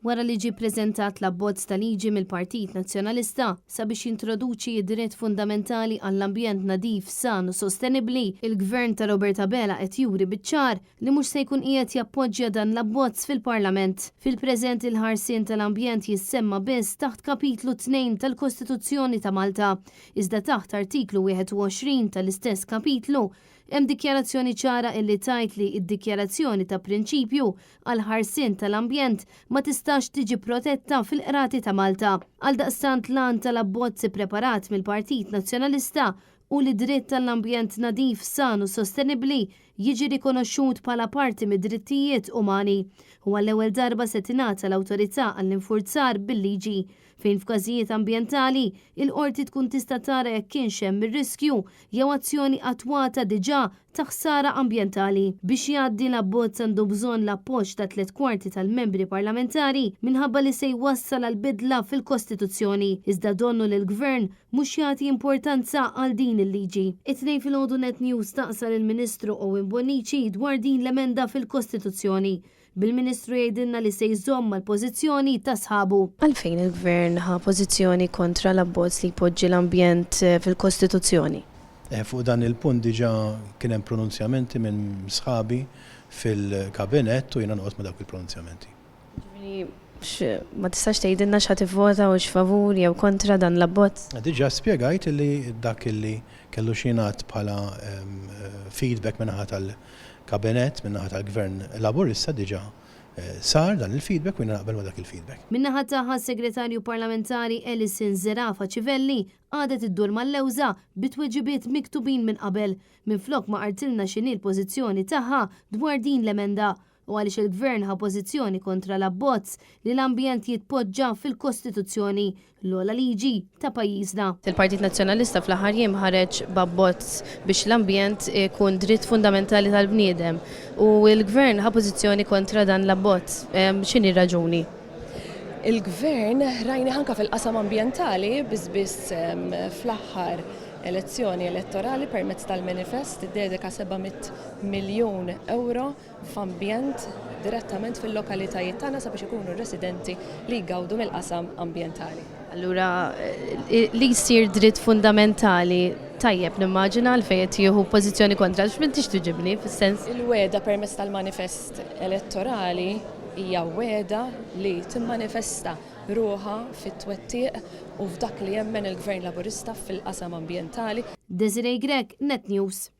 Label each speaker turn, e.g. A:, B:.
A: Wara li ġie ppreżentat l-abbozz ta' liġi mill-Partit Nazzjonalista sabiex jintroduċi id-dritt fundamentali għall-ambjent nadif, san u sostenibbli, il-Gvern ta' Roberta Bela qed juri biċ-ċar li mhux se jkun qiegħed jappoġġja dan l-abbozz fil-Parlament. Fil-preżent il-ħarsien tal-ambjent jissemma biss taħt kapitlu 2 tal-Kostituzzjoni ta' Malta, iżda taħt artiklu 21 tal-istess kapitlu hemm dikjarazzjoni ċara illi tajt li id-dikjarazzjoni ta' prinċipju għal ħarsien tal-ambjent ma tistax tiġi protetta fil-qrati ta' Malta. Għaldaqstant l-għan tal-abbozzi preparat mill-Partit Nazzjonalista u li dritt tal-ambjent nadif, san u sostenibbli jiġi rikonoxxut bħala parti mid-drittijiet umani u għall-ewwel darba se tingħata l-awtorità għall-infurzar bil-liġi fejn f'każijiet ambjentali il-qorti tkun tista' tara jekk kienx hemm ir-riskju jew azzjoni attwata diġà ta' ħsara ambjentali. Biex jgħaddi l-abbozz għandu bżonn l-appoġġ ta' 3/4 tal-membri parlamentari minħabba li se jwassal għal bidla fil-Kostituzzjoni. Iżda donnu li l-Gvern mhux jagħti importanza għal din il-liġi. It-tnejn fil-għodu Net News staqsal il-Ministru Owen Bonnici dwar din l-emenda fil-Kostituzzjoni. Bil-Ministru jgħidilna li se jżomm mal-pożizzjoni ta' sħabu.
B: Għalfejn il-Gvern ħa pożizzjoni kontra l-abbozz li jpoġġi l-ambjent fil-Kostituzzjoni?
C: Fuq dan il-punt diġà kien hemm pronunzjamenti minn sħabi fil-kabinet u jiena noqgħod ma' dawk il-pronunzjamenti.
B: Ma tistax tgħidilna x'ħad tivvota u x'favur jew kontra dan l-abbozz?
C: Diġà spjegajt li dak illi kellu xi ngħid bħala feedback min-naħa tal-kabinet min-naħa tal-Gvern Laburista diġà sar dan il-feedback u jiena naqbel ma' dak il-feedback.
A: Min-naħa tagħha segretarju parlamentari Ellison Zerafa Civelli għadet iddur mal-lewża bit-tweġibiet miktubin minn qabel minflok ma qartilna x'inhi l-pożizzjoni tagħha dwar din l-emenda u għaliex il-Gvern ħa pożizzjoni kontra l-abbozz li l-ambjent jitpoġġa fil-Kostituzzjoni l-ogħla liġi ta' pajjiżna.
B: Il-Partit Nazzjonalista fl-aħħar jiem ħareġ b'abbozz biex l-ambjent ikun dritt fundamentali tal-bniedem u l-Gvern ħa pożizzjoni kontra dan l-abbozz. X'inhi raġuni?
D: Il-Gvern rajni ħanka fil-qasam ambjentali biss fl-aħħar elezzjoni elettorali permezz tal-manifest iddedika 700 miljun euro f'ambjent direttament fil-lokalitajiet tagħna sabiex ikunu residenti li jgawdu mill-qasam ambjentali.
B: Allura li jsir dritt fundamentali tajjeb nimmaġina għalfejn qed jieħu pożizzjoni kontra x'min tix tiġibni fis-sens.
D: Il-weda permezz tal-manifest elettorali hija weda li timmanifesta ruħa fit-twettieq u f'dak li jemmen il-Gvern Laburista fil-qasam ambjentali.
A: Desiree Grek, Net News.